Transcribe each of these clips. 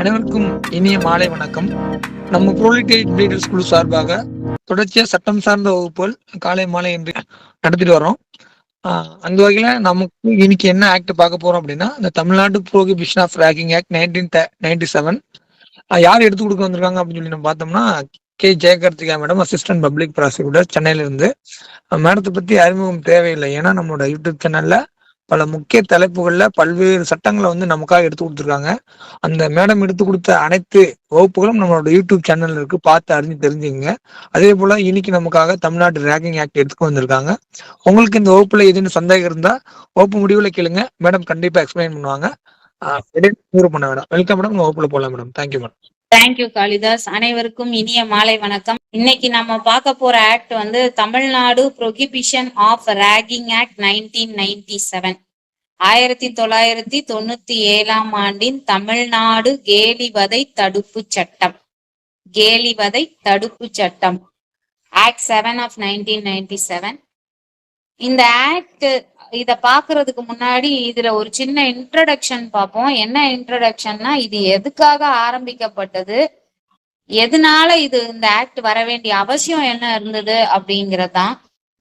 அனைவருக்கும் இனிய மாலை வணக்கம். நம்ம ப்ரோலிட்டேட் பிரீடர்ஸ் குழு சார்பாக தொடர்ச்சியா சட்டம் சார்ந்த வகுப்புகள் காலை மாலை என்று நடத்திட்டு வரோம். அந்த வகையில நமக்கு இன்னைக்கு என்ன ஆக்ட் பார்க்க போறோம் அப்படின்னா, இந்த Tamil Nadu prohibition of ragging act 1997 யார் எடுத்து கொடுக்க வந்திருக்காங்க அப்படின்னு சொல்லி நம்ம பார்த்தோம்னா, K Jayakarthika madam, assistant public prosecutor, சென்னையில இருந்து. மேடத்தை பத்தி அறிமுகம் தேவையில்லை, ஏன்னா நம்மளோட யூடியூப் சேனல்ல பல முக்கிய தலைப்புகள்ல பல்வேறு சட்டங்களை வந்து நமக்காக எடுத்து கொடுத்துருக்காங்க. அந்த மேடம் எடுத்து கொடுத்த அனைத்து வகுப்புகளும் நம்மளோட யூடியூப் சேனல்ல இருக்கு, பார்த்து அறிஞ்சு தெரிஞ்சுங்க. அதே போல இன்னைக்கு நமக்காக தமிழ்நாடு ரேகிங் ஆக்ட் எடுத்துக்க வந்திருக்காங்க. உங்களுக்கு இந்த வகுப்புல எதுன்னு சந்தேகம் இருந்தா வகுப்பு முடிவுல கேளுங்க, மேடம் கண்டிப்பா எக்ஸ்பிளைன் பண்ணுவாங்க. பண்ண வேண்டாம். வெல்கம் மேடம், வகுப்புல போலாம் madam. Thank you madam. Thank you Kalidas. அனைவருக்கும் இனிய மாலை வணக்கம். இன்னைக்கு நம்ம பார்க்க போற ஆக்ட் வந்து Tamil Nadu prohibition of ragging act 1997. 1997 ஆண்டின் தமிழ்நாடு கேலிவதை தடுப்பு சட்டம். கேலிவதை தடுப்பு சட்டம் ஆக்ட் 7 ஆஃப் 1997. இந்த ஆக்ட் இத பாக்குறதுக்கு முன்னாடி இதுல ஒரு சின்ன இன்ட்ரடக்ஷன் பார்ப்போம். என்ன இன்ட்ரடக்ஷன்னா, இது எதுக்காக ஆரம்பிக்கப்பட்டது, எதனால இந்த ஆக்ட் வர வேண்டிய அவசியம் என்ன இருந்தது அப்படிங்கறதான்.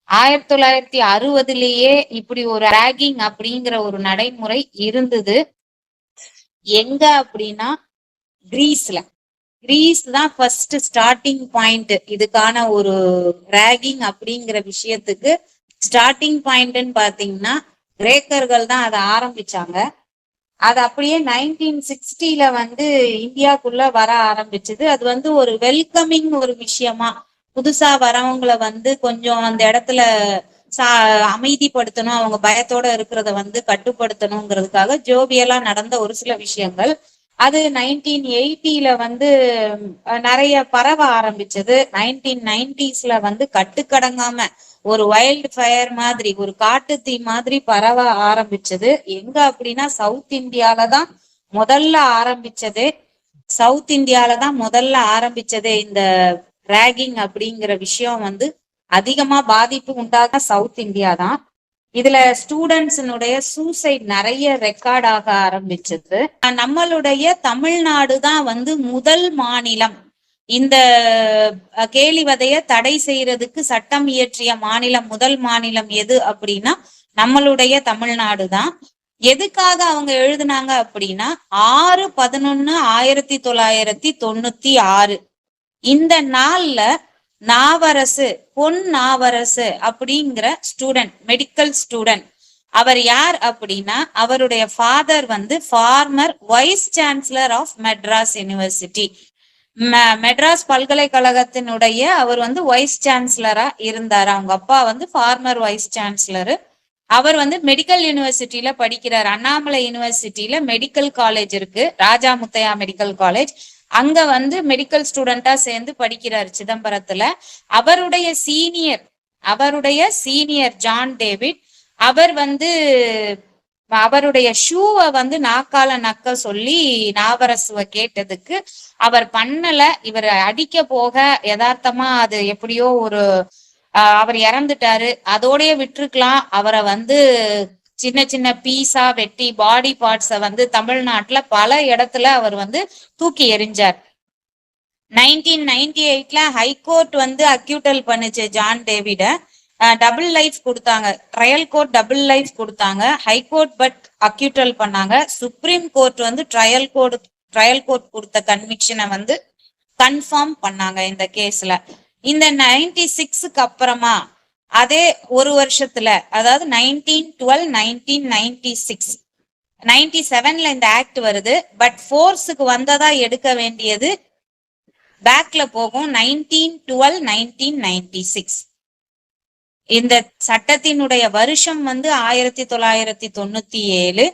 1960 இப்படி ஒரு ராகிங் அப்படிங்கிற ஒரு நடைமுறை இருந்தது. எங்க அப்படின்னா கிரீஸ்ல. கிரீஸ் தான் ஃபர்ஸ்ட் ஸ்டார்டிங் பாயிண்ட் இதுக்கான ஒரு ராகிங் அப்படிங்கிற விஷயத்துக்கு. ஸ்டார்டிங் பாயிண்ட்னு பாத்தீங்கன்னா கிரேக்கர்கள் தான் அதை ஆரம்பிச்சாங்க. அது அப்படியே 1960 வந்து இந்தியாக்குள்ள வர ஆரம்பிச்சது. அது வந்து ஒரு வெல்கமிங் ஒரு விஷயமா, புதுசா வரவங்களை வந்து கொஞ்சம் அந்த இடத்துல அமைதிப்படுத்தணும், அவங்க பயத்தோட இருக்கிறத வந்து கட்டுப்படுத்தணுங்கிறதுக்காக ஜோவியலா நடந்த ஒரு சில விஷயங்கள். அது 1980 வந்து நிறைய பரவ ஆரம்பிச்சது. 1990s வந்து கட்டுக்கடங்காம ஒரு வைல்டு ஃபயர் மாதிரி, ஒரு காட்டு தீ மாதிரி பரவ ஆரம்பிச்சது. எங்க அப்படின்னா சவுத் இந்தியால தான் முதல்ல ஆரம்பிச்சது. சவுத் இந்தியால தான் முதல்ல ஆரம்பிச்சது. இந்த ராகிங் அப்படிங்கிற விஷயம் வந்து அதிகமா பாதிப்பு உண்டாக சவுத் இந்தியா தான். இதுல ஸ்டூடெண்ட்ஸினுடைய சூசைட் நிறைய ரெக்கார்ட் ஆக ஆரம்பிச்சது. நம்மளுடைய தமிழ்நாடு தான் வந்து முதல் மாநிலம். இந்த கேலிவதைய தடை செய்யறதுக்கு சட்டம் இயற்றிய மாநிலம், முதல் மாநிலம் எது அப்படின்னா நம்மளுடைய தமிழ்நாடு தான். எதுக்காக அவங்க எழுதுனாங்க அப்படின்னா 6/11/1996 இந்த நாள்ல நாவரசு, பொன் நாவரசு அப்படிங்கிற ஸ்டூடெண்ட், மெடிக்கல் ஸ்டூடெண்ட். அவர் யார் அப்படின்னா, அவருடைய ஃபாதர் வந்து former vice chancellor of Madras university. மெட்ராஸ் பல்கலைக்கழகத்தினுடைய அவர் வந்து வைஸ் சான்சலரா இருந்தார். அவங்க அப்பா வந்து ஃபார்மர் வைஸ் சான்சலரு. அவர் வந்து மெடிக்கல் யூனிவர்சிட்டியில படிக்கிறார். அண்ணாமலை யூனிவர்சிட்டியில மெடிக்கல் காலேஜ் இருக்கு, ராஜா முத்தையா மெடிக்கல் காலேஜ். அங்க வந்து மெடிக்கல் ஸ்டூடெண்டா சேர்ந்து படிக்கிறார் சிதம்பரத்துல. அவருடைய சீனியர் ஜான் டேவிட், அவர் வந்து அவருடைய ஷூவை வந்து நாக்கால நக்க சொல்லி நாவரசுவ கேட்டதுக்கு அவர் பண்ணல. இவர் அடிக்க போக யதார்த்தமா அது எப்படியோ ஒரு அவர் இறந்துட்டாரு. அதோடய விட்டுருக்கலாம். அவரை வந்து சின்ன சின்ன பீஸா வெட்டி பாடி பார்ட்ஸ வந்து தமிழ்நாட்டுல பல இடத்துல அவர் வந்து தூக்கி எறிஞ்சார். 1998 ஹைகோர்ட் வந்து அக்யூட்டல் பண்ணுச்சு ஜான் டேவிட. டபுள் லைஃப் கொடுத்தாங்க. ட்ரையல் கோர்ட் டபுள் லைஃப் கொடுத்தாங்க. ஹைகோர்ட் பட் அக்யூட்டல் பண்ணாங்க. சுப்ரீம் கோர்ட் வந்து ட்ரையல் கோர்ட் கொடுத்த கன்விக்ஷனை வந்து கன்ஃபார்ம் பண்ணாங்க இந்த கேஸ்ல. இந்த 96க்கு அப்புறமா அதே ஒரு வருஷத்துல, அதாவது 1912-1996 97ல இந்த ஆக்ட் வருது. பட் ஃபோர்ஸுக்கு வந்ததா எடுக்க வேண்டியது பேக்ல போகும். 1912-1996 இந்த சட்டத்தினுடைய வருஷம் வந்து 1997.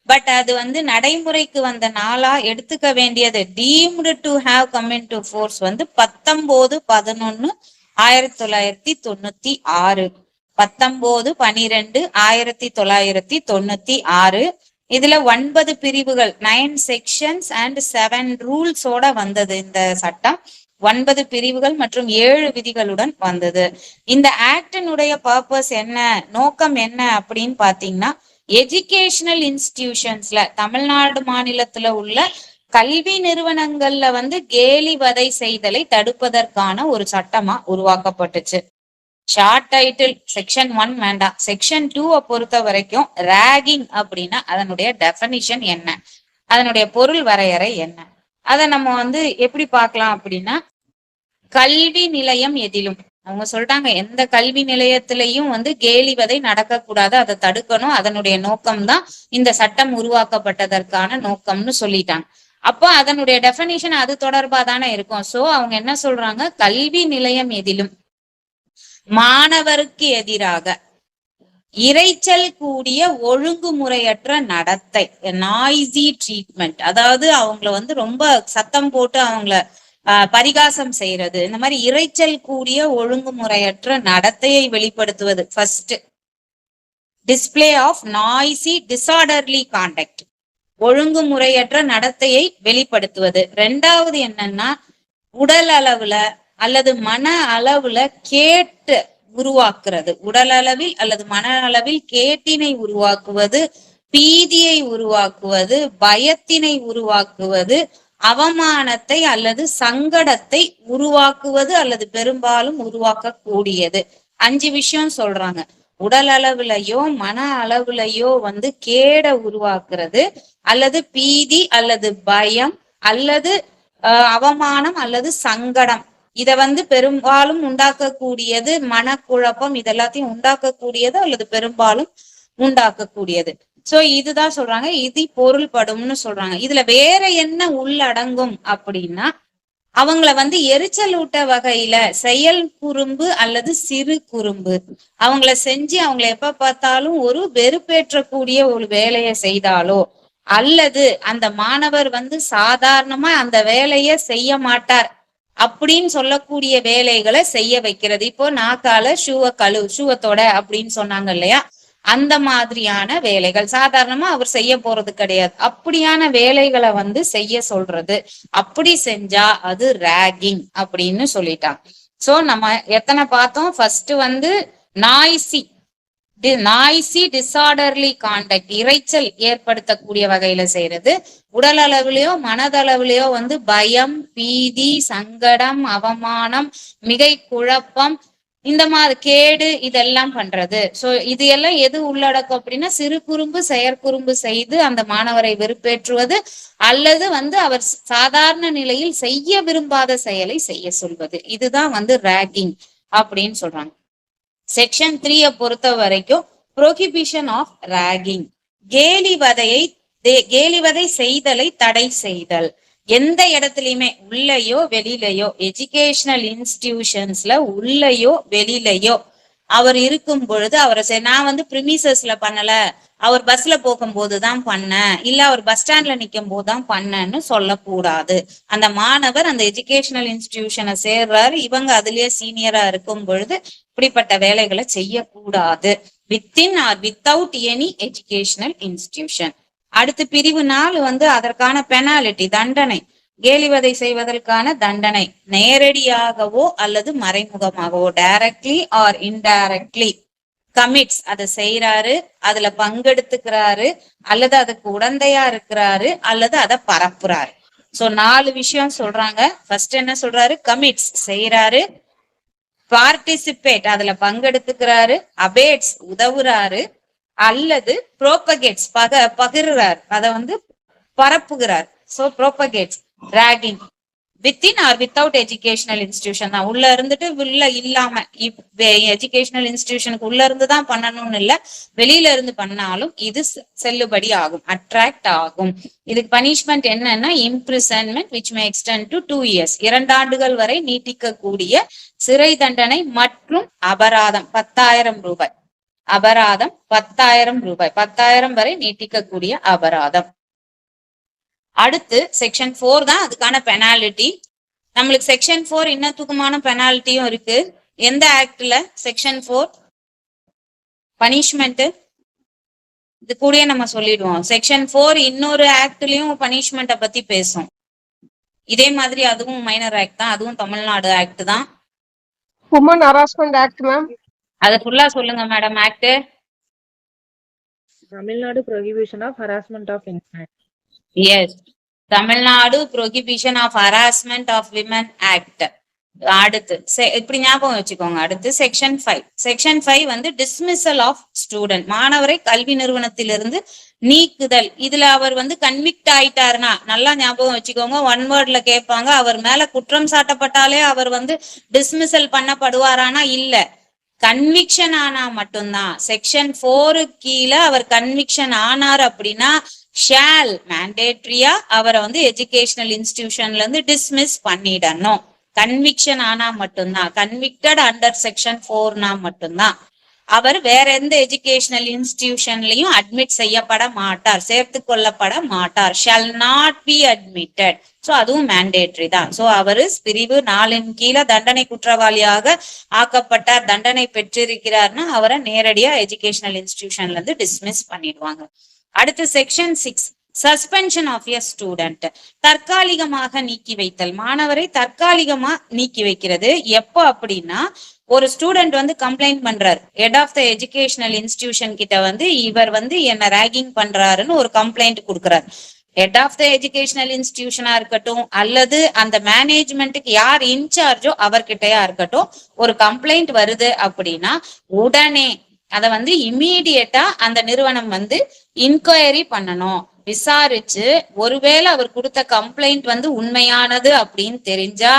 பட் அது வந்து நடைமுறைக்கு வந்த நாளா எடுத்துக்க வேண்டியது deemed to have come in to force வந்து 19/11/1996. 19/12/1996. இதுல 9 பிரிவுகள், 9 செக்ஷன்ஸ் அண்ட் 7 ரூல்ஸோட வந்தது இந்த சட்டம். 9 பிரிவுகள் மற்றும் 7 விதிகளுடன் வந்தது. இந்த ஆக்டினுடைய பர்பஸ் என்ன, நோக்கம் என்ன அப்படின்னு பாத்தீங்கன்னா, எஜுகேஷனல் இன்ஸ்டிடியூஷன்ஸ்ல தமிழ்நாடு மாநிலத்துல உள்ள கல்வி நிறுவனங்கள்ல வந்து கேலி வதை செய்தலை தடுப்பதற்கான ஒரு சட்டமா உருவாக்கப்பட்டுச்சு. ஷார்ட் டைட்டில் செக்ஷன் 1 வேண்டாம். செக்ஷன் 2 பொறுத்த வரைக்கும் ராகிங் அப்படின்னா அதனுடைய டெஃபனிஷன் என்ன, அதனுடைய பொருள் வரையறை என்ன, அதை நம்ம வந்து எப்படி பார்க்கலாம் அப்படின்னா, கல்வி நிலையம் எதிலும் அவங்க சொல்றாங்க எந்த கல்வி நிலையத்திலையும் வந்து கேலி வதை நடக்கக்கூடாது, அதை தடுக்கணும், அதனுடைய நோக்கம்தான் இந்த சட்டம் உருவாக்கப்பட்டதற்கான நோக்கம்னு சொல்லிட்டாங்க. அப்போ அதனுடைய டெஃபனிஷன் அது தொடர்பா தானே இருக்கும். சோ அவங்க என்ன சொல்றாங்க, கல்வி நிலையம் எதிலும் மாணவருக்கு எதிராக இரைச்சல் கூடிய ஒழுங்குமுறையற்ற நடத்தை, நாய்ஸி ட்ரீட்மெண்ட், அதாவது அவங்கள வந்து ரொம்ப சத்தம் போட்டு அவங்கள பரிகாசம் செய்யறது, இந்த மாதிரி இரைச்சல் கூடிய ஒழுங்குமுறையற்ற நடத்தையை வெளிப்படுத்துவது first. Display of noisy disorderly conduct, ஒழுங்குமுறையற்ற நடத்தையை வெளிப்படுத்துவது. ரெண்டாவது என்னன்னா, உடல் அளவுல அல்லது மன அளவுல கேட்டு உருவாக்குறது, உடல் அளவில் அல்லது மன அளவில் கேட்டினை உருவாக்குவது, பீதியை உருவாக்குவது, பயத்தினை உருவாக்குவது, அவமானத்தை அல்லது சங்கடத்தை உருவாக்குவது அல்லது பெரும்பாலும் உருவாக்கக்கூடியது. 5 விஷயம் சொல்றாங்க. உடல் அளவுலயோ மன அளவுலயோ வந்து கேட உருவாக்குறது, அல்லது பீதி அல்லது பயம் அல்லது அவமானம் அல்லது சங்கடம், இத வந்து பெரும்பாலும் உண்டாக்கக்கூடியது, மனக்குழப்பம், இதெல்லாத்தையும் உண்டாக்கக்கூடியது அல்லது பெரும்பாலும் உண்டாக்கக்கூடியது. சோ இதுதான் சொல்றாங்க, இது பொருள்படும்னு சொல்றாங்க. இதுல வேற என்ன உள்ளடங்கும் அப்படின்னா, அவங்கள வந்து எரிச்சல் ஊட்ட வகையில செயல் குறும்பு அல்லது சிறு குறும்பு அவங்கள செஞ்சு அவங்கள எப்ப பார்த்தாலும் ஒரு வெறுப்பேற்றக்கூடிய ஒரு வேலையை செய்தாலோ, அல்லது அந்த மாணவர் வந்து சாதாரணமா அந்த வேலையை செய்ய மாட்டார் அப்படின்னு சொல்லக்கூடிய வேலைகளை செய்ய வைக்கிறது. இப்போ நாக்கால ஷூவத்தோட அப்படின்னு சொன்னாங்க இல்லையா, அந்த மாதிரியான வேலைகள் சாதாரணமா அவர் செய்ய போறது கிடையாது, அப்படியான வேலைகளை வந்து செய்ய சொல்றது. அப்படி செஞ்சா அது ராகிங் அப்படின்னு சொல்லிட்டாங்க. சோ நம்ம எத்தனை பார்த்தோம், ஃபர்ஸ்ட் வந்து நாய்ஸி டிசார்டர்லி கான்டக்ட், இரைச்சல் ஏற்படுத்தக்கூடிய வகையில செய்யறது. உடல் அளவுலயோ மனதளவுலயோ வந்து பயம், பீதி, சங்கடம், அவமானம், மிகை குழப்பம், இந்த மாதிரி கேடு, இதெல்லாம் பண்றது. சோ இது எல்லாம் எது உள்ளடக்கும் அப்படின்னா, சிறு குறும்பு செயற்குறும்பு செய்து அந்த மாணவரை வெறுப்பேற்றுவது, அல்லது வந்து அவர் சாதாரண நிலையில் செய்ய விரும்பாத செயலை செய்ய சொல்வது. இதுதான் வந்து ராகிங் அப்படின்னு சொல்றாங்க. செக்ஷன் 3 பொறுத்த வரைக்கும் ப்ரோஹிபிஷன் ஆஃப் ராகிங், கேலி வதை செய்தலை தடை செய்தல். எந்த இடத்துலயுமே, உள்ளேயோ வெளியிலையோ, எஜுகேஷனல் இன்ஸ்டிடியூஷன்ஸ்ல உள்ளேயோ வெளியிலையோ அவர் இருக்கும் பொழுது அவரை நான் வந்து பிரிமிசஸ்ல பண்ணல, அவர் பஸ்ல போகும்போதுதான் பண்ணேன், இல்ல அவர் பஸ் ஸ்டாண்ட்ல நிக்கும் போதுதான் பண்ணேன்னு சொல்லக்கூடாது. அந்த மாணவர் அந்த எஜுகேஷனல் இன்ஸ்டிடியூஷனை சேர்றாரு, இவங்க அதுலயே சீனியரா இருக்கும் பொழுது இப்படிப்பட்ட வேலைகளை செய்யக்கூடாது. Within or without any educational institution. அடுத்து பிரிவு 4 வந்து அதற்கான பெனாலிட்டி, தண்டனை. கேலிவதை செய்வதற்கான தண்டனை நேரடியாகவோ அல்லது மறைமுகமாகவோ, டைரக்ட்லி ஆர் இன்டைரக்ட்லி கமிட்ஸ், அதை செய்யறாரு, அதுல பங்கெடுத்துக்கிறாரு, அல்லது அதுக்கு உடந்தையா இருக்கிறாரு, அல்லது அதை பரப்புறாரு. சோ 4 விஷயம் சொல்றாங்க. ஃபர்ஸ்ட் என்ன சொல்றாரு, கமிட்ஸ் செய்யறாரு, பார்ட்டிசிபேட் அதுல பங்கெடுத்துக்கிறாரு, அபேட்ஸ் உதவுறாரு, அல்லது ப்ரோபகேட்ஸ் பகிர்றார், அதை வந்து பரப்புகிறார். So propagates ragging. Within or without educational institution தான், உள்ள இருந்துட்டு உள்ள இல்லாம, எஜுகேஷனல் இன்ஸ்டிடியூஷனுக்கு உள்ள இருந்துதான் பண்ணணும்னு இல்ல, வெளியில இருந்து பண்ணாலும் இது செல்லுபடி ஆகும், அட்ராக்ட் ஆகும். இதுக்கு பனிஷ்மெண்ட் என்னன்னா, imprisonment which may extend to 2 years, 2 ஆண்டுகள் வரை நீட்டிக்கக்கூடிய சிறை தண்டனை மற்றும் அபராதம் 10,000 ரூபாய். அபராதம் 10,000 ரூபாய், 10,000 வரை நீட்டிக்கக்கூடிய அபராதம். அடுத்து செக்ஷன் 4 தான் அதுக்கான பெனாலிட்டி. நம்மளுக்கு செக்ஷன் 4 இன்னத்துக்குமான பெனால்ட்டியும் இருக்கு. எந்த ஆக்ட்ல செக்ஷன் 4 பனிஷ்மெண்ட், இது கூட நம்ம சொல்லிடுவோம். செக்ஷன் 4 இன்னொரு ஆக்ட்லயும் பனிஷ்மெண்ட்டை பத்தி பேசும். இதே மாதிரி அதுவும் மைனர் ஆக்ட் தான், அதுவும் தமிழ்நாடு ஆக்ட் தான். Woman harassment act ma'am. அத ஃபுல்லா சொல்லுங்க madam. Act Tamil Nadu Prohibition of Harassment of Infants. Yes. Tamil Nadu prohibition of harassment of women act. அடுத்து இப்படி ஞாபகம் வச்சுக்கோங்க. அடுத்து செக்ஷன் 5. செக்ஷன் 5 வந்து டிஸ்மிசல் ஆஃப் ஸ்டூடெண்ட், மாணவரை கல்வி நிறுவனத்திலிருந்து நீக்குதல். இதுல அவர் வந்து கன்விக்ட் ஆயிட்டாருன்னா நல்லா ஞாபகம் வச்சுக்கோங்க. ஒன் வேர்ட்ல கேட்பாங்க, அவர் மேல குற்றம் சாட்டப்பட்டாலே அவர் வந்து டிஸ்மிசல் பண்ணப்படுவாரானா? இல்ல, கன்விக்ஷன் ஆனா மட்டும்தான். செக்ஷன் 4 கீழே அவர் கன்விக்ஷன் ஆனார் அப்படின்னா ஷால் மேண்டேட்ரியா அவரை வந்து எஜுகேஷனல் இன்ஸ்டிடியூஷன்ல இருந்து டிஸ்மிஸ் பண்ணிடணும். கன்விக்ஷன் ஆனா மட்டும்தான். கன்விக்டட் அண்டர் செக்ஷன் 4னா மட்டும்தான் அவர் வேற எந்த எஜுகேஷனல் இன்ஸ்டிடியூஷன்லயும் அட்மிட் செய்யப்பட மாட்டார், சேர்த்து கொள்ளப்பட மாட்டார். Shawl not be admitted. So அதுவும் மேண்டேட்ரி தான். சோ அவரு பிரிவு 4 கீழே தண்டனை குற்றவாளியாக ஆக்கப்பட்டார், தண்டனை பெற்றிருக்கிறார்னா அவரை நேரடியா எஜுகேஷனல் இன்ஸ்டிடியூஷன்ல இருந்து டிஸ்மிஸ் பண்ணிடுவாங்க. அடுத்து section 6, suspension of a student, தற்காலிகமாக நீக்கி வைத்தல். மாணவரை தற்காலிகமா நீக்கி வைக்கிறது எப்போ அப்படின்னா, ஒரு ஸ்டூடெண்ட் வந்து கம்ப்ளைண்ட் பண்றாரு, head of the educational institution கிட்ட வந்து இவர் வந்து என்ன ரேகிங் பண்றாருன்னு ஒரு கம்ப்ளைண்ட் கொடுக்குறாரு. ஹெட் ஆஃப் த எஜுகேஷனல் இன்ஸ்டிடியூஷனா இருக்கட்டும் அல்லது அந்த மேனேஜ்மெண்ட்டுக்கு யார் இன்சார்ஜோ அவர்கிட்டயா இருக்கட்டும், ஒரு கம்ப்ளைண்ட் வருது அப்படின்னா உடனே அதை வந்து இம்மீடியட்டா அந்த நிறுவனம் வந்து இன்கொயரி பண்ணணும், விசாரிச்சு ஒருவேளை அவர் கொடுத்த கம்ப்ளைண்ட் வந்து உண்மையானது அப்படின்னு தெரிஞ்சா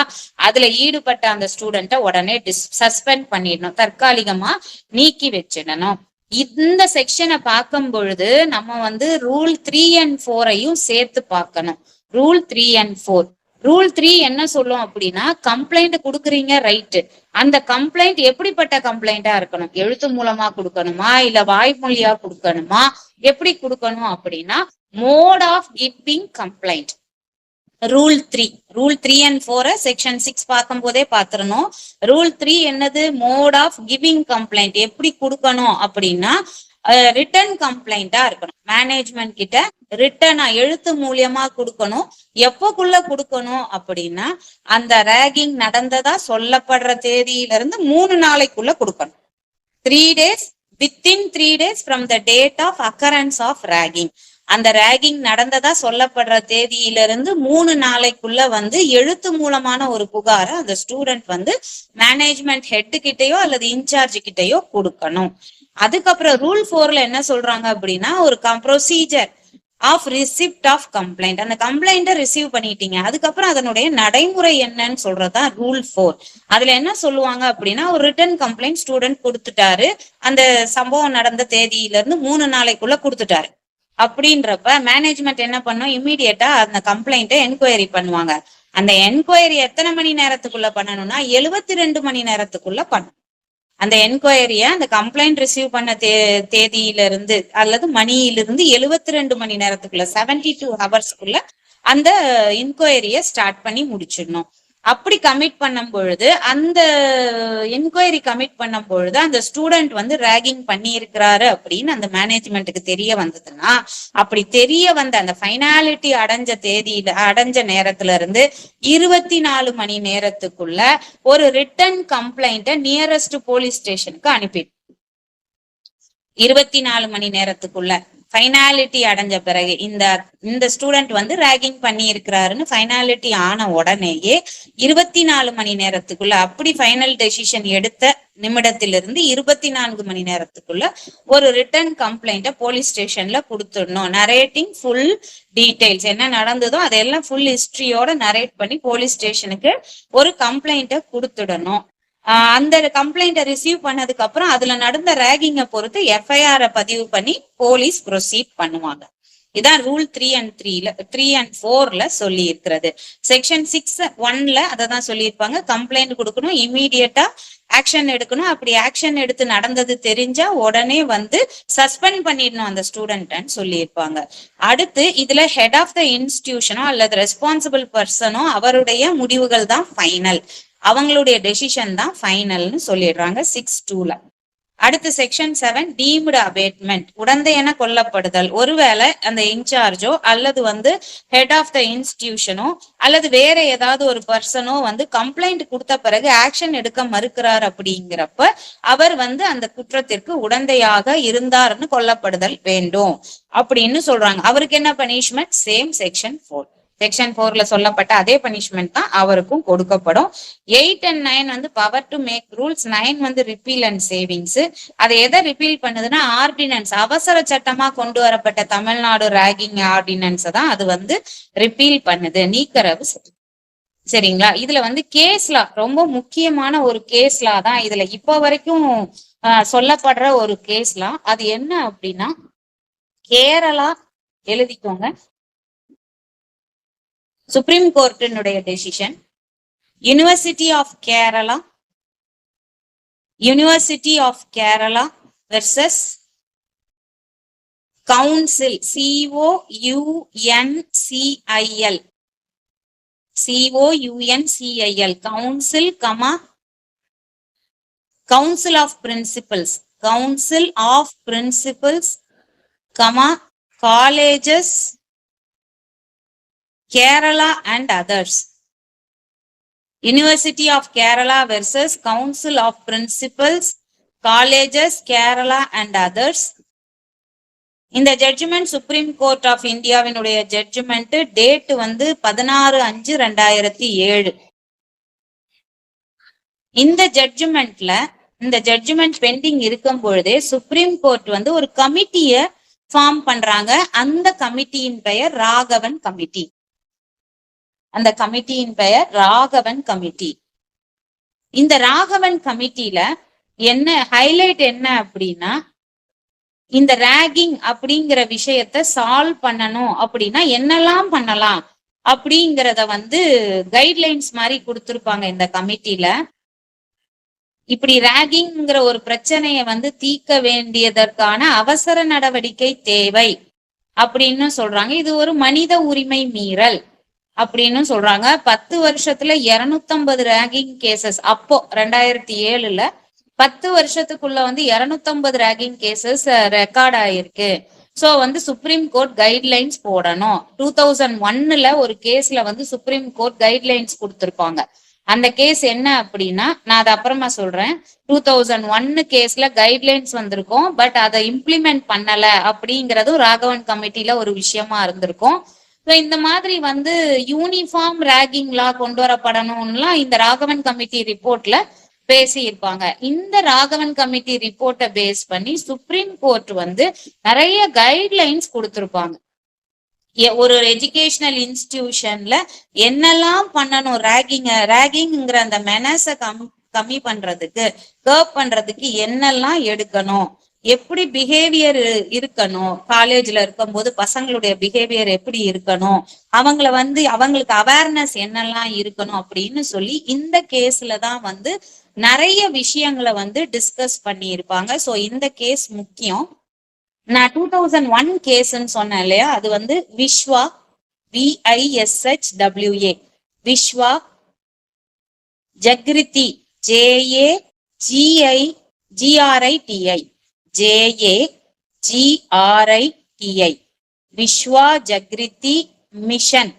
அதுல ஈடுபட்ட அந்த ஸ்டூடெண்ட்டை உடனே சஸ்பெண்ட் பண்ணிடணும், தற்காலிகமா நீக்கி வச்சிடணும். இந்த செக்ஷனை பார்க்கும் பொழுது நம்ம வந்து ரூல் 3 and 4ஐயும் சேர்த்து பார்க்கணும். Rule 3 and 4. ரூல் 3 என்ன சொல்லும் அப்படின்னா, கம்ப்ளைண்ட் கொடுக்குறீங்க ரைட்டு, அந்த கம்ப்ளைண்ட் எப்படிப்பட்ட கம்ப்ளைண்டா இருக்கணும், எழுத்து மூலமா கொடுக்கணுமா இல்ல வாய்மொழியா கொடுக்கணுமா, எப்படி கொடுக்கணும் அப்படின்னா mode of giving complaint. Rule 3 and 4 section 6 பார்க்கும் போதே பாத்துறணும். ரூல் 3 என்னது, மோட் ஆஃப் கிவிங் கம்ப்ளைண்ட் எப்படி கொடுக்கணும் அப்படின்னா ரிட்டன் கம்ப்ளைண்டா இருக்கணும். மேனேஜ்மெண்ட் கிட்ட ரிட்டனா எழுத்து மூலியமா கொடுக்கணும். எப்போக்குள்ள கொடுக்கணும் அப்படின்னா அந்த ரேகிங் நடந்ததா சொல்லப்படுற தேதியில இருந்து 3 நாளைக்குள்ள கொடுக்கணும். 3 days, within 3 days from the date of occurrence of ragging. அந்த ரேகிங் நடந்ததா சொல்லப்படுற தேதியிலிருந்து 3 நாளைக்குள்ள வந்து எழுத்து மூலமான ஒரு புகாரை அந்த ஸ்டூடெண்ட் வந்து மேனேஜ்மெண்ட் ஹெட் கிட்டயோ அல்லது இன்சார்ஜ் கிட்டயோ கொடுக்கணும். அதுக்கப்புறம் ரூல் 4ல என்ன சொல்றாங்க அப்படின்னா, ஒரு procedure of receipt of complaint. அந்த கம்ப்ளைண்ட்டை ரிசீவ் பண்ணிட்டீங்க, அதுக்கப்புறம் அதனுடைய நடைமுறை என்னன்னு சொல்றதுதான் ரூல் 4. அதுல என்ன சொல்லுவாங்க அப்படின்னா, ஒரு ரிட்டன் கம்ப்ளைண்ட் ஸ்டூடெண்ட் கொடுத்துட்டாரு, அந்த சம்பவம் நடந்த தேதியில இருந்து 3 நாளைக்குள்ள கொடுத்துட்டாரு அப்படின்றப்ப மேனேஜ்மெண்ட் என்ன பண்ணும், இம்மீடியட்டா அந்த கம்ப்ளைண்ட்டை என்கொயரி பண்ணுவாங்க. அந்த என்கொயரி எத்தனை மணி நேரத்துக்குள்ள பண்ணணும்னா 72 மணி நேரத்துக்குள்ள பண்ணணும். அந்த என்கொயரிய அந்த கம்ப்ளைண்ட் ரிசீவ் பண்ண தேதியில இருந்து அல்லது மணியிலிருந்து 72 மணி நேரத்துக்குள்ள 72 ஹவர்ஸ்க்குள்ள அந்த என்கொயரிய ஸ்டார்ட் பண்ணி முடிச்சிடணும். அப்படி கமிட் பண்ணும் பொழுது, அந்த என்கொயரி கமிட் பண்ணும் பொழுது அந்த ஸ்டூடெண்ட் வந்து ரேகிங் பண்ணி இருக்கிறாரு அப்படின்னு அந்த மேனேஜ்மெண்ட்டுக்கு தெரிய வந்ததுன்னா, அப்படி தெரிய வந்த அந்த ஃபைனாலிட்டி அடைஞ்ச நேரத்துல இருந்து 24 மணி நேரத்துக்குள்ள ஒரு ரிட்டன் கம்ப்ளைண்ட்டை நியரஸ்ட் போலீஸ் ஸ்டேஷனுக்கு அனுப்பிடு. 24 மணி நேரத்துக்குள்ள ஃபைனாலிட்டி அடைஞ்ச பிறகு இந்த ஸ்டூடெண்ட் வந்து ரேகிங் பண்ணி இருக்கிறாருன்னு ஃபைனாலிட்டி ஆன உடனேயே 24 மணி நேரத்துக்குள்ள, அப்படி ஃபைனல் டெசிஷன் எடுத்த நிமிடத்திலிருந்து 24 மணி நேரத்துக்குள்ள ஒரு ரிட்டன் கம்ப்ளைண்ட்டை போலீஸ் ஸ்டேஷன்ல கொடுத்துடணும். நரேட்டிங் ஃபுல் டீடைல்ஸ், என்ன நடந்ததோ அதெல்லாம் ஃபுல் ஹிஸ்டரியோட நரேட் பண்ணி போலீஸ் ஸ்டேஷனுக்கு ஒரு கம்ப்ளைண்ட்டை கொடுத்துடணும். அந்த கம்ப்ளைண்ட்டை ரிசீவ் பண்ணதுக்கு அப்புறம் அதுல நடந்த ரேகிங்கை பொறுத்து எஃப்ஐஆர் பதிவு பண்ணி போலீஸ் ப்ரொசீட் பண்ணுவாங்க. இதான் ரூல் 3 and 4ல சொல்லி இருக்கிறது. செக்ஷன் 6(1)ல அததான் சொல்லியிருப்பாங்க, கம்ப்ளைண்ட் கொடுக்கணும், இம்மீடியட்டா ஆக்ஷன் எடுக்கணும். அப்படி ஆக்ஷன் எடுத்து நடந்தது தெரிஞ்சா உடனே வந்து சஸ்பெண்ட் பண்ணிடணும் அந்த ஸ்டூடெண்ட்னு சொல்லியிருப்பாங்க. அடுத்து இதுல ஹெட் ஆஃப் த இன்ஸ்டிடியூஷனோ அல்லது ரெஸ்பான்சிபிள் பர்சனோ அவருடைய முடிவுகள் தான் ஃபைனல், அவங்களுடைய டெசிஷன் தான் ஃபைனல்னு சொல்லிடுறாங்க 6(2)ல. அடுத்து செக்ஷன் 7 டீம்டு அபேட்மெண்ட், உடந்தையென கொல்லப்படுதல். ஒருவேளை அந்த இன்சார்ஜோ அல்லது வந்து ஹெட் ஆஃப் த இன்ஸ்டிடியூஷனோ அல்லது வேற ஏதாவது ஒரு பர்சனோ வந்து கம்ப்ளைண்ட் கொடுத்த பிறகு ஆக்ஷன் எடுக்க மறுக்கிறார் அப்படிங்கிறப்ப அவர் வந்து அந்த குற்றத்திற்கு உடந்தையாக இருந்தார்னு கொல்லப்படுதல் வேண்டும் அப்படின்னு சொல்றாங்க. அவருக்கு என்ன பனிஷ்மெண்ட், சேம் செக்ஷன் 4. செக்ஷன் 4ல சொல்லப்பட்ட அதே பனிஷ்மெண்ட் தான் அவருக்கும் கொடுக்கப்படும். 8 and 9 வந்து பவர் டு மேக் ரூல்ஸ், 9 வந்து ரிப்பீல் அண்ட் சேவிங்ஸ். அதை எதை ரிப்பீல் பண்ணுதுன்னா ஆர்டினன்ஸ், அவசர சட்டமா கொண்டு வரப்பட்ட தமிழ்நாடு ராகிங் ஆர்டினன்ஸ் தான் அது வந்து ரிப்பீல் பண்ணுது, நீக்கரவு. சரிங்களா? இதுல வந்து கேஸ்லா ரொம்ப முக்கியமான ஒரு கேஸ்லா தான் இதுல இப்ப வரைக்கும் சொல்லப்படுற ஒரு கேஸ்லா. அது என்ன அப்படின்னா கேரளா, எழுதிக்கோங்க, சுப்ரீம் கோர்ட்டினுடைய decision, university of Kerala versus council, COUNCIL, council of principals, colleges, Kerala and others. University of Kerala versus Council of Principals, Colleges, Kerala and others. இந்த ஜட்ஜ்மெண்ட் சுப்ரீம் கோர்ட் ஆஃப் இந்தியாவினுடைய ஜட்ஜ்மெண்ட், டேட் வந்து 16/5/2007. இந்த judgement bending இருக்கும் பொழுதே supreme court வந்து ஒரு கமிட்டிய form பண்றாங்க. அந்த கமிட்டியின் பெயர் ராகவன் கமிட்டி. இந்த ராகவன் கமிட்டியில என்ன ஹைலைட் என்ன அப்படின்னா, இந்த ராகிங் அப்படிங்கிற விஷயத்த சால்வ் பண்ணணும் அப்படின்னா என்னெல்லாம் பண்ணலாம் அப்படிங்கிறத வந்து கைட்லைன்ஸ் மாதிரி கொடுத்திருப்பாங்க இந்த கமிட்டியில. இப்படி ராகிங்கிற ஒரு பிரச்சனையை வந்து தீர்க்க வேண்டியதற்கான அவசர நடவடிக்கை தேவை அப்படின்னு சொல்றாங்க. இது ஒரு மனித உரிமை மீறல் அப்படின்னு சொல்றாங்க. 10 வருஷத்துல 250 ராகிங் கேசஸ், அப்போ 2007ல 10 வருஷத்துக்குள்ள வந்து 250 ராகிங் கேசஸ் ரெக்கார்ட் ஆயிருக்கு. சோ வந்து சுப்ரீம் கோர்ட் கைட்லைன்ஸ் போடணும். 2001ல ஒரு கேஸ்ல வந்து சுப்ரீம் கோர்ட் கைட்லைன்ஸ் கொடுத்திருப்பாங்க. அந்த கேஸ் என்ன அப்படின்னா, நான் அதை அப்புறமா சொல்றேன். 2001 கேஸ்ல கைட்லைன்ஸ் வந்திருக்கும், பட் அதை இம்ப்ளிமெண்ட் பண்ணல அப்படிங்கறதும் ராகவன் கமிட்டில ஒரு விஷயமா இருந்திருக்கும். இந்த மாதிரி வந்து யூனிஃபார்ம் ராகிங் லா கொண்டு வரப்படணும்லாம் இந்த ராகவன் கமிட்டி ரிப்போர்ட்ல பேசியிருப்பாங்க. இந்த ராகவன் கமிட்டி ரிப்போர்ட்டை பேஸ் பண்ணி சுப்ரீம் கோர்ட் வந்து நிறைய கைட்லைன்ஸ் கொடுத்திருப்பாங்க. ஒரு எஜுகேஷனல் இன்ஸ்டிடியூஷன்ல என்னெல்லாம் பண்ணணும், ராகிங்கிற அந்த மெனஸை கம்மி பண்றதுக்கு, கர்ப் பண்றதுக்கு என்னெல்லாம் எடுக்கணும், எப்படி பிஹேவியர் இருக்கணும், காலேஜ்ல இருக்கும்போது பசங்களுடைய பிஹேவியர் எப்படி இருக்கணும், அவங்களுக்கு அவேர்னஸ் என்னெல்லாம் இருக்கணும் அப்படின்னு சொல்லி இந்த கேஸ்ல தான் வந்து நிறைய விஷயங்களை வந்து டிஸ்கஸ் பண்ணி இருப்பாங்க. சோ இந்த கேஸ் முக்கியம். நான் 2001 கேஸ்ன்னு சொன்னேன் இல்லையா, அது வந்து Vishwa, VISHWA, Vishwa Jagriti, JAGRITI, Vishwa Jagriti mission,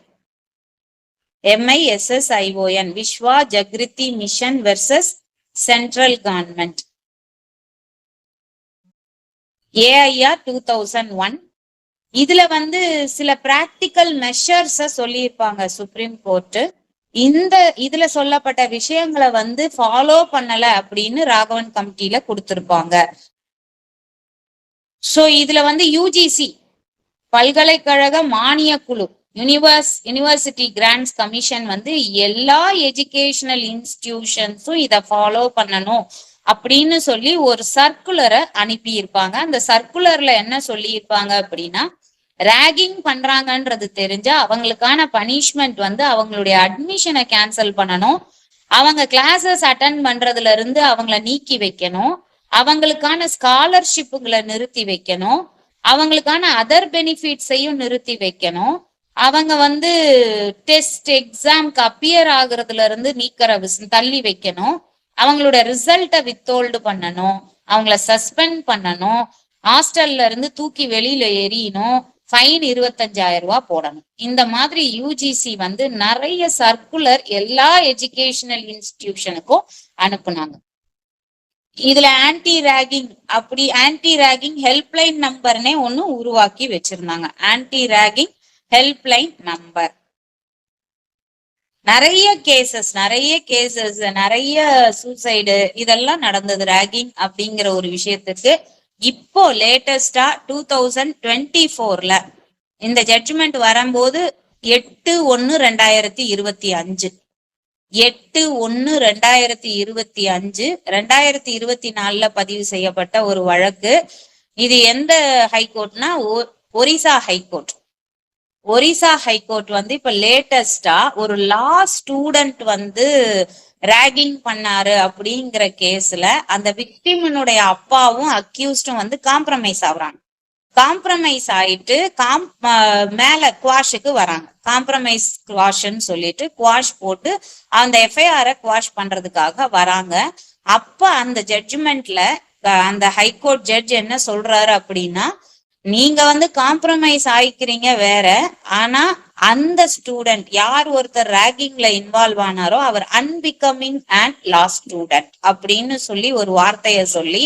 MISSION, Vishwa Jagriti mission versus central government, AIR 2001. இதுல வந்து சில பிராக்டிக்கல் மெஷர்ஸ சொல்லியிருப்பாங்க சுப்ரீம் கோர்ட். இதுல சொல்லப்பட்ட விஷயங்களை வந்து ஃபாலோ பண்ணல அப்படின்னு ராகவன் கமிட்டியில கொடுத்திருப்பாங்க. சோ இதுல வந்து UGC, பல்கலைக்கழக மானிய குழு, யூனிவர்சிட்டி கிராண்ட்ஸ் கமிஷன் வந்து எல்லா எஜுகேஷனல் இன்ஸ்டிடியூஷன்ஸும் இதை ஃபாலோ பண்ணணும் அப்படின்னு சொல்லி ஒரு சர்க்குலரை அனுப்பி இருப்பாங்க. அந்த சர்க்குலர்ல என்ன சொல்லி இருப்பாங்க அப்படின்னா, ராகிங் பண்றாங்கன்றது தெரிஞ்சா அவங்களுக்கான பனிஷ்மெண்ட் வந்து அவங்களுடைய அட்மிஷனை கேன்சல் பண்ணணும், அவங்க கிளாஸஸ் அட்டென்ட் பண்றதுல இருந்து அவங்கள நீக்கி வைக்கணும், அவங்களுக்கான ஸ்காலர்ஷிப்புகளை நிறுத்தி வைக்கணும், அவங்களுக்கான அதர் பெனிஃபிட்ஸையும் நிறுத்தி வைக்கணும், அவங்க வந்து டெஸ்ட் எக்ஸாம்க்கு அப்பியர் ஆகுறதுல இருந்து நீக்கரவு தள்ளி வைக்கணும், அவங்களோட ரிசல்ட்டை வித்ஹோல்டு பண்ணணும், அவங்கள சஸ்பெண்ட் பண்ணணும், ஹாஸ்டல்ல இருந்து தூக்கி வெளியில எறியணும், ஃபைன் 25,000 ரூபாய் போடணும். இந்த மாதிரி UGC வந்து நிறைய சர்க்குலர் எல்லா எஜுகேஷனல் இன்ஸ்டிடியூஷனுக்கும் அனுப்புனாங்க. இதுல ஆன்டி ராகிங் ஹெல்ப்லைன் நம்பர்னே ஒண்ணு உருவாக்கி வச்சிருந்தாங்க. ஆன்டி ராகிங் ஹெல்ப்லைன் நம்பர் நிறைய கேசஸ் நிறைய சூசைடு இதெல்லாம் நடந்தது ரேகிங் அப்படிங்கிற ஒரு விஷயத்துக்கு. இப்போ லேட்டஸ்டா 2024ல இந்த ஜட்ஜ்மெண்ட் வரும்போது 8/1/2025 8/1/2025 2024ல பதிவு செய்யப்பட்ட ஒரு வழக்கு. இது எந்த ஹைகோர்ட்னா ஒரிசா ஹைகோர்ட். ஒரிசா ஹைகோர்ட் வந்து இப்ப லேட்டஸ்டா ஒரு லா ஸ்டூடெண்ட் வந்து ரேகிங் பண்ணாரு அப்படிங்கிற கேஸ்ல அந்த விக்டிமினுடைய அப்பாவும் அக்யூஸ்டும் வந்து காம்ப்ரமைஸ் ஆகுறாங்க. காம்ப்ரமைஸ் ஆயிட்டு மேல குவாஷுக்கு வராங்க. காம்ப்ரமைஸ் குவாஷ்ன்னு சொல்லிட்டு குவாஷ் போட்டு அந்த எஃப்ஐஆரை குவாஷ் பண்றதுக்காக வராங்க. அப்ப அந்த ஜட்ஜ்மெண்ட்ல அந்த ஹைகோர்ட் ஜட்ஜ் என்ன சொல்றாரு அப்படின்னா, நீங்க வந்து காம்ப்ரமைஸ் ஆயிக்கிறீங்க வேற, ஆனா அந்த ஸ்டூடெண்ட் யார் ஒருத்தர் ரேகிங்ல இன்வால்வ் ஆனாரோ அவர் அன்பிகமிங் அண்ட் லா ஸ்டூடெண்ட் அப்படின்னு சொல்லி ஒரு வார்த்தைய சொல்லி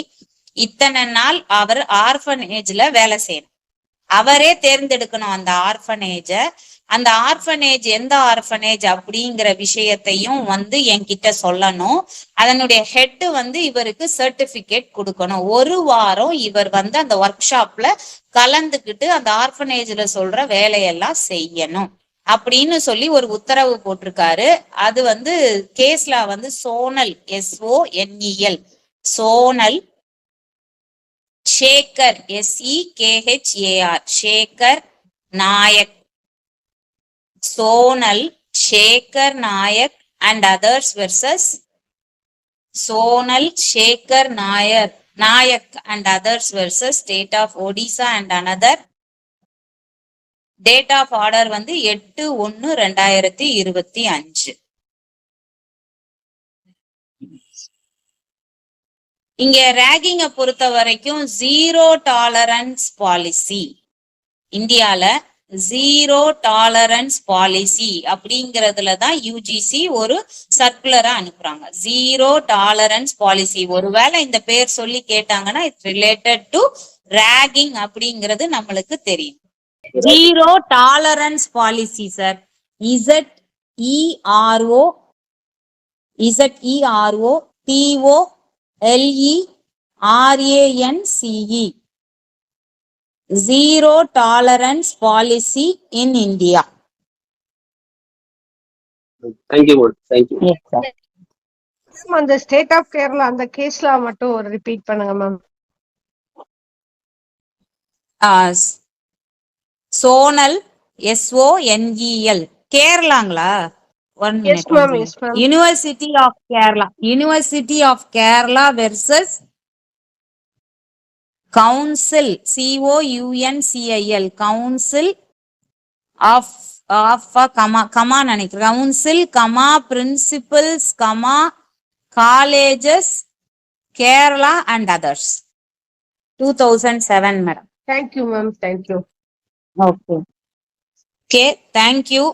இத்தனை நாள் அவர் ஆர்ஃபனேஜ்ல வேலை செய்யணும். அவரே தேர்ந்தெடுக்கணும் அந்த ஆர்ஃபனேஜ. அந்த ஆர்ஃபனேஜ் எந்த ஆர்ஃபனேஜ் அப்படிங்கிற விஷயத்தையும் வந்து என்கிட்ட சொல்லணும். அதனுடைய ஹெட் வந்து இவருக்கு சர்டிபிகேட் கொடுக்கணும். ஒரு வாரம் இவர் வந்து அந்த ஒர்க் ஷாப்ல கலந்துக்கிட்டு அந்த ஆர்ஃபனேஜ்ல சொல்ற வேலையெல்லாம் செய்யணும் அப்படின்னு சொல்லி ஒரு உத்தரவு போட்டிருக்காரு. அது வந்து கேஸ்ல வந்து Sonal SONEL Sonal Sekhar SEKHAR Sekhar Nayak, Sonal Sekhar Nayak and others versus Sonal Sekhar Nayak and others versus state of Odisha and another. Date of order வந்து 8/1/2025. இங்க ரேகிங்கை பொறுத்த வரைக்கும் 0 டாலரன்ஸ் பாலிசி. இந்தியால 0 டாலரன்ஸ் பாலிசி அப்படிங்கறதுலதான் UGC ஒரு சர்க்குலரா அனுப்புறாங்க. 0 டாலரன்ஸ் பாலிசி. ஒருவேளை இந்த பேர் சொல்லி கேட்டாங்கன்னா இட்ஸ் ரிலேட்டட் டு ரேகிங் அப்படிங்கிறது நம்மளுக்கு தெரியும். 0 tolerance policy sir. ZERO TOLERANCE. Zero tolerance policy in India. Thank you, Lord. Thank you. Yes, sir. அந்த ஸ்டேட் ஆஃப் கேரளா அந்த கேஸ்ல மட்டும் ஒரு ரிப்பீட் பண்ணுங்க மேம். சோனல் SONEL கேரளாங்களா? One Yes, minute. ma'am. Yes, ma'am. University of Kerala versus Council COUNCIL Council of நினைக்கிறேன். Council, Principals, Colleges, Kerala and others. 2007, madam. Thank you, ma'am. Thank you. Okay. Okay, thank you.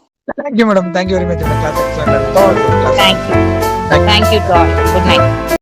Thank you, madam. Thank you very much. Thank you. Thank you to all. Good night.